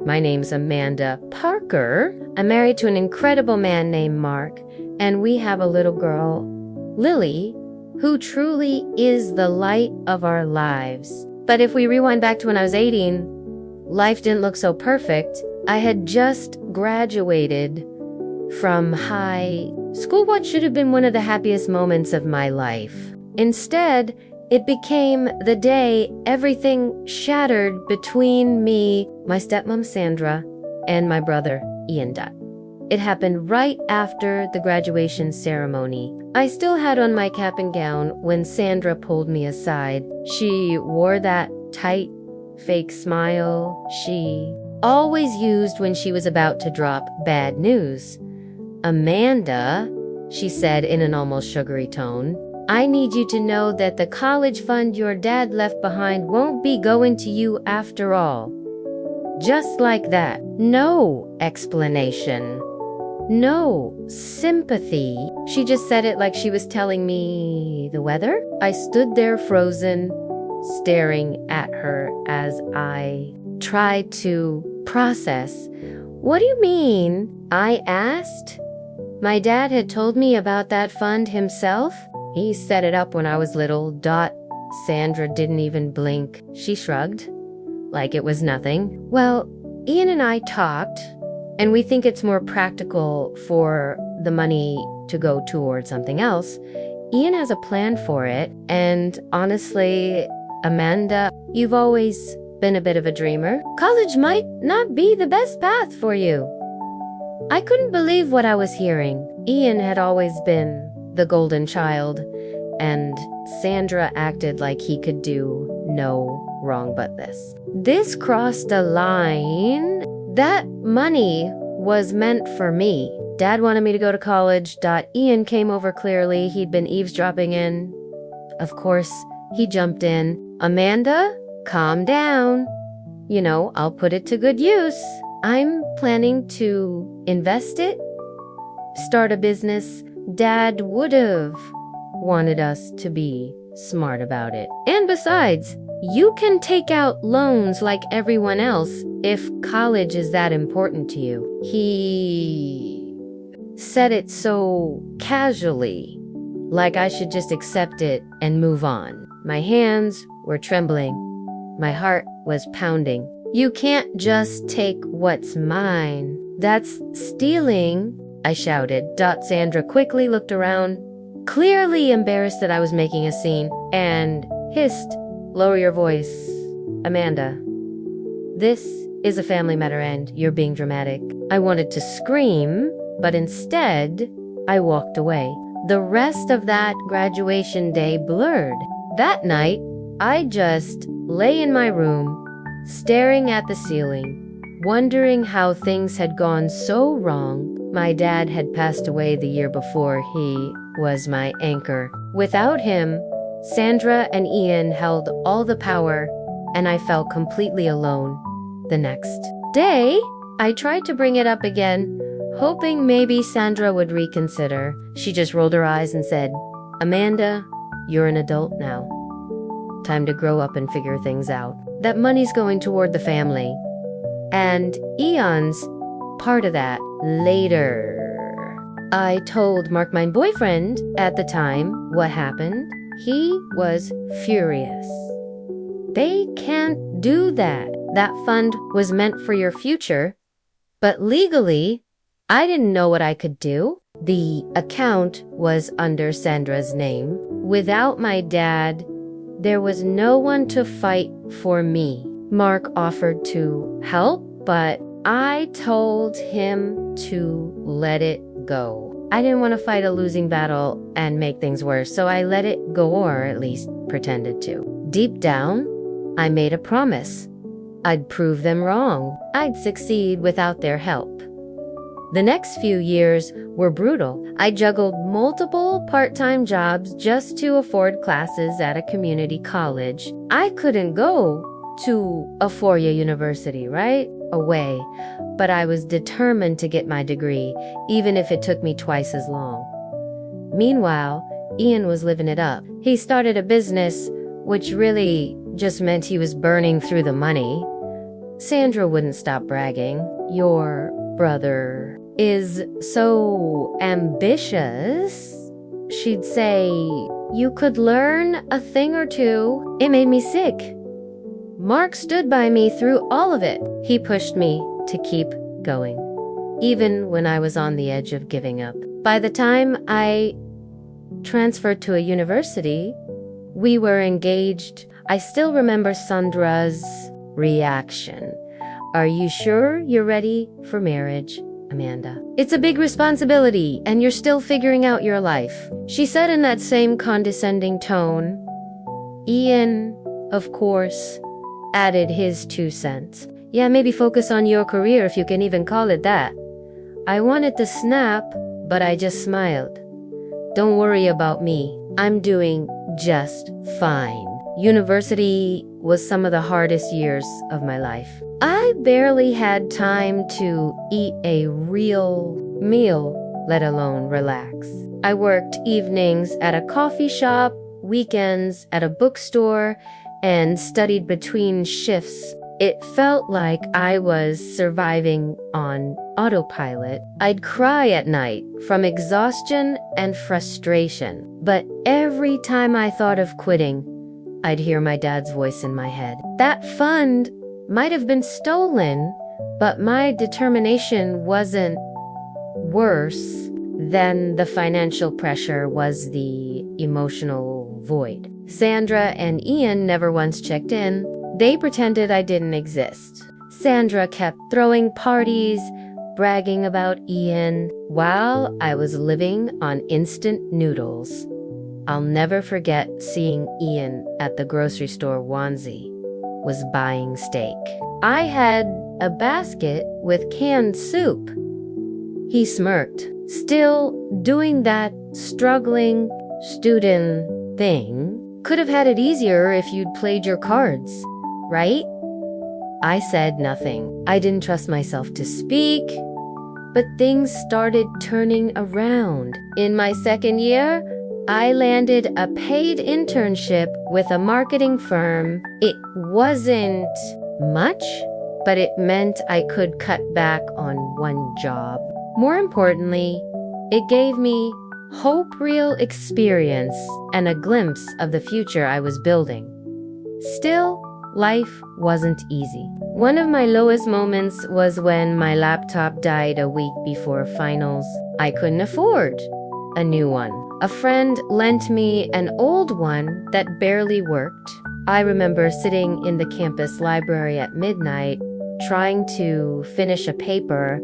My name's Amanda Parker. I'm married to an incredible man named Mark, and we have a little girl, Lily, who truly is the light of our lives. But if we rewind back to when I was 18, life didn't look so perfect. I had just graduated from high school, what should have been one of the happiest moments of my life. Instead, it became the day everything shattered between me, my stepmom Sandra, and my brother Ian Dutt. It happened right after the graduation ceremony. I still had on my cap and gown when Sandra pulled me aside. She wore that tight, fake smile she always used when she was about to drop bad news. "Amanda," she said in an almost sugary tone, "I need you to know that the college fund your dad left behind won't be going to you after all." Just like that. No explanation. No sympathy. She just said it like she was telling me the weather. I stood there frozen, staring at her as I tried to process. "What do you mean?" I asked. My dad had told me about that fund himself. He set it up when I was little. Sandra didn't even blink. She shrugged, like it was nothing. "Well, Ian and I talked, and we think it's more practical for the money to go toward something else. Ian has a plan for it, and honestly, Amanda, you've always been a bit of a dreamer. College might not be the best path for you." I couldn't believe what I was hearing. Ian had always been the golden child, and Sandra acted like he could do no wrong but this. This crossed a line. That money was meant for me. Dad wanted me to go to college. Ian came over clearly. He'd been eavesdropping in. Of course, he jumped in. "Amanda, calm down. I'll put it to good use. I'm planning to invest it, start a business. Dad would have wanted us to be smart about it. And besides, you can take out loans like everyone else if college is that important to you." He said it so casually, like I should just accept it and move on. My hands were trembling. My heart was pounding. "You can't just take what's mine. That's stealing," I shouted. Sandra quickly looked around, clearly embarrassed that I was making a scene, and hissed, "Lower your voice, Amanda. This is a family matter and you're being dramatic." I wanted to scream, but instead, I walked away. The rest of that graduation day blurred. That night, I just lay in my room, staring at the ceiling, wondering how things had gone so wrong. My dad had passed away the year before. He was my anchor. Without him, Sandra and Ian held all the power, and I felt completely alone. The next day, I tried to bring it up again, hoping maybe Sandra would reconsider. She just rolled her eyes and said, "Amanda, you're an adult now. Time to grow up and figure things out. That money's going toward the family. And Ian's part of that later." I told Mark, my boyfriend at the time, what happened. He was furious. "They can't do that. That fund was meant for your future." But legally, I didn't know what I could do. The account was under Sandra's name. Without my dad, there was no one to fight for me. Mark offered to help, but I told him to let it go. I didn't want to fight a losing battle and make things worse, so I let it go, or at least pretended to. Deep down, I made a promise. I'd prove them wrong. I'd succeed without their help. The next few years were brutal. I juggled multiple part-time jobs just to afford classes at a community college. I couldn't go to a four-year university right away, but I was determined to get my degree, even if it took me twice as long. Meanwhile, Ian was living it up. He started a business, which really just meant he was burning through the money. Sandra wouldn't stop bragging. Your brother is so ambitious. She'd say, you could learn a thing or two. It made me sick. Mark stood by me through all of it. He pushed me to keep going, even when I was on the edge of giving up. By the time I transferred to a university, we were engaged. I still remember Sandra's reaction. Are you sure you're ready for marriage, Amanda? It's a big responsibility, and you're still figuring out your life, she said in that same condescending tone. Ian, of course, added his 2 cents. Yeah, maybe focus on your career if you can even call it that. I wanted to snap, but I just smiled. Don't worry about me. I'm doing just fine. University was some of the hardest years of my life. I barely had time to eat a real meal, let alone relax. I worked evenings at a coffee shop, weekends at a bookstore, and studied between shifts. It felt like I was surviving on autopilot. I'd cry at night from exhaustion and frustration, but every time I thought of quitting, I'd hear my dad's voice in my head. That fund might have been stolen, but my determination wasn't worse than the financial pressure was the emotional void. Sandra and Ian never once checked in. They pretended I didn't exist. Sandra kept throwing parties, bragging about Ian, while I was living on instant noodles. I'll never forget seeing Ian at the grocery store onesie was buying steak. I had a basket with canned soup. He smirked, still doing that struggling student thing. Could have had it easier if you'd played your cards, right? I said nothing. I didn't trust myself to speak, but things started turning around. In my second year, I landed a paid internship with a marketing firm. It wasn't much, but it meant I could cut back on one job. More importantly, it gave me hope, real experience, and a glimpse of the future I was building. Still, life wasn't easy. One of my lowest moments was when my laptop died a week before finals. I couldn't afford a new one. A friend lent me an old one that barely worked. I remember sitting in the campus library at midnight, trying to finish a paper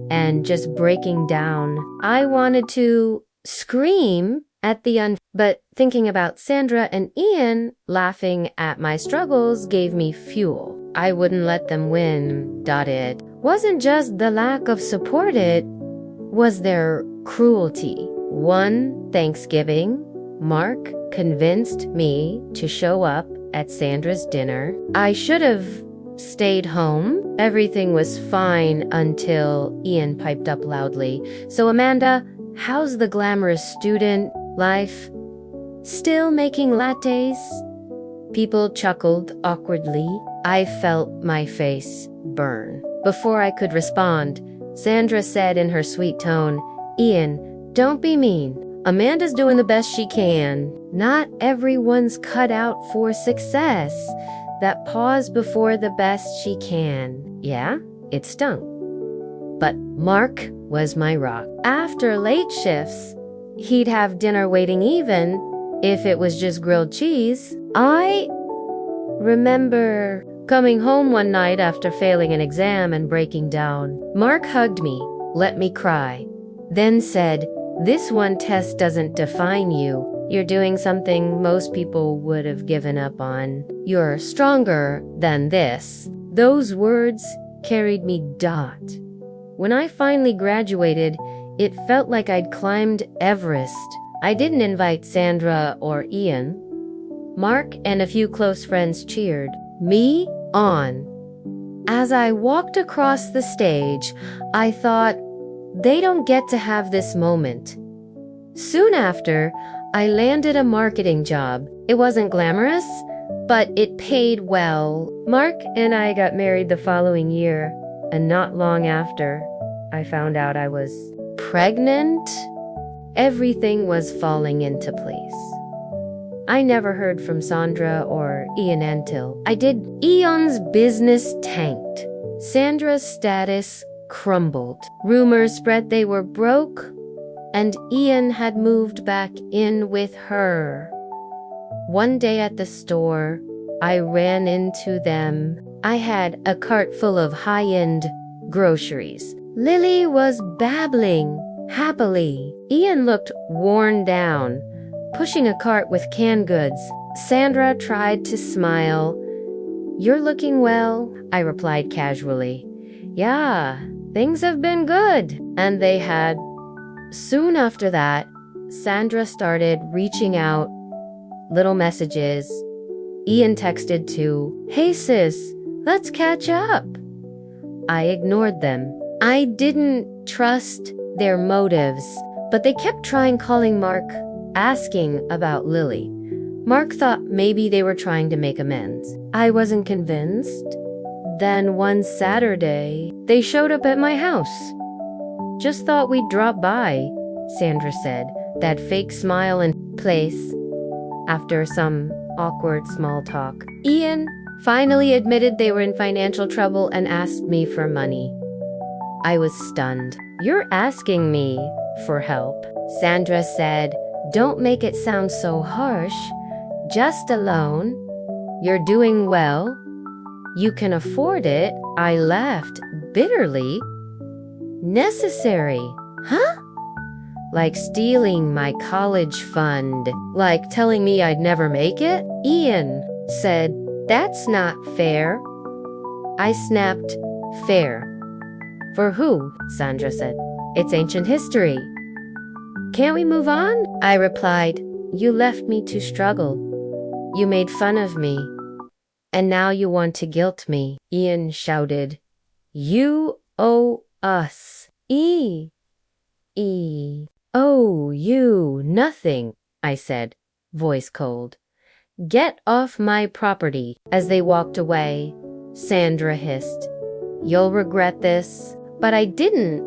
and just breaking down. I wanted to scream at the but thinking about Sandra and Ian laughing at my struggles gave me fuel. I wouldn't let them win. It wasn't just the lack of support, it was their cruelty. One Thanksgiving, Mark convinced me to show up at Sandra's dinner. I should have stayed home. Everything was fine until Ian piped up loudly. So Amanda, how's the glamorous student life? Still making lattes? People chuckled awkwardly. I felt my face burn. Before I could respond, Sandra said in her sweet tone, Ian, don't be mean. Amanda's doing the best she can. Not everyone's cut out for success. That pause before the best she can. Yeah, it stung. But Mark was my rock. After late shifts, he'd have dinner waiting even if it was just grilled cheese. I remember coming home one night after failing an exam and breaking down. Mark hugged me, let me cry, then said, "This one test doesn't define you. You're doing something most people would have given up on. You're stronger than this." Those words carried me. When I finally graduated, it felt like I'd climbed Everest. I didn't invite Sandra or Ian. Mark and a few close friends cheered me on. As I walked across the stage, I thought, they don't get to have this moment. Soon after, I landed a marketing job. It wasn't glamorous, but it paid well. Mark and I got married the following year, and not long after, I found out I was pregnant. Everything was falling into place. I never heard from Sandra or Ian until I did. Ian's business tanked. Sandra's status crumbled. Rumors spread they were broke, and Ian had moved back in with her. One day at the store, I ran into them. I had a cart full of high-end groceries. Lily was babbling happily. Ian looked worn down, pushing a cart with canned goods. Sandra tried to smile. "You're looking well," I replied casually. "Yeah, things have been good." And they had. Soon after that, Sandra started reaching out, little messages. Ian texted too. "Hey sis, let's catch up." I ignored them. I didn't trust their motives, but they kept trying calling Mark, asking about Lily. Mark thought maybe they were trying to make amends. I wasn't convinced. Then one Saturday, they showed up at my house. "Just thought we'd drop by," Sandra said, that fake smile in place after some awkward small talk. Ian finally admitted they were in financial trouble and asked me for money. I was stunned. "You're asking me for help," Sandra said. "Don't make it sound so harsh. Just a loan. You're doing well. You can afford it." I laughed bitterly. "Necessary, huh? Like stealing my college fund, like telling me I'd never make it?" Ian said, "That's not fair." I snapped, "Fair? For who?" Sandra said. "It's ancient history. Can't we move on?" I replied, "You left me to struggle. You made fun of me. And now you want to guilt me." Ian shouted, "You owe us. "Oh, you nothing," I said, voice cold. "Get off my property." As they walked away, Sandra hissed, "You'll regret this." But I didn't.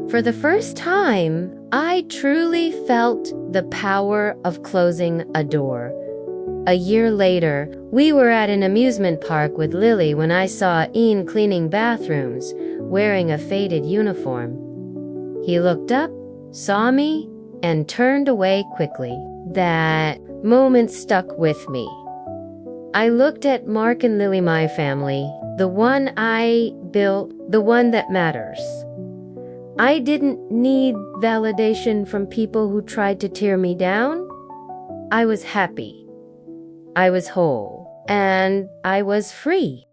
For the first time, I truly felt the power of closing a door. A year later, we were at an amusement park with Lily when I saw Ian cleaning bathrooms, wearing a faded uniform. He looked up, saw me, and turned away quickly. That moment stuck with me. I looked at Mark and Lily, my family, the one I built, the one that matters. I didn't need validation from people who tried to tear me down. I was happy. I was whole. And I was free.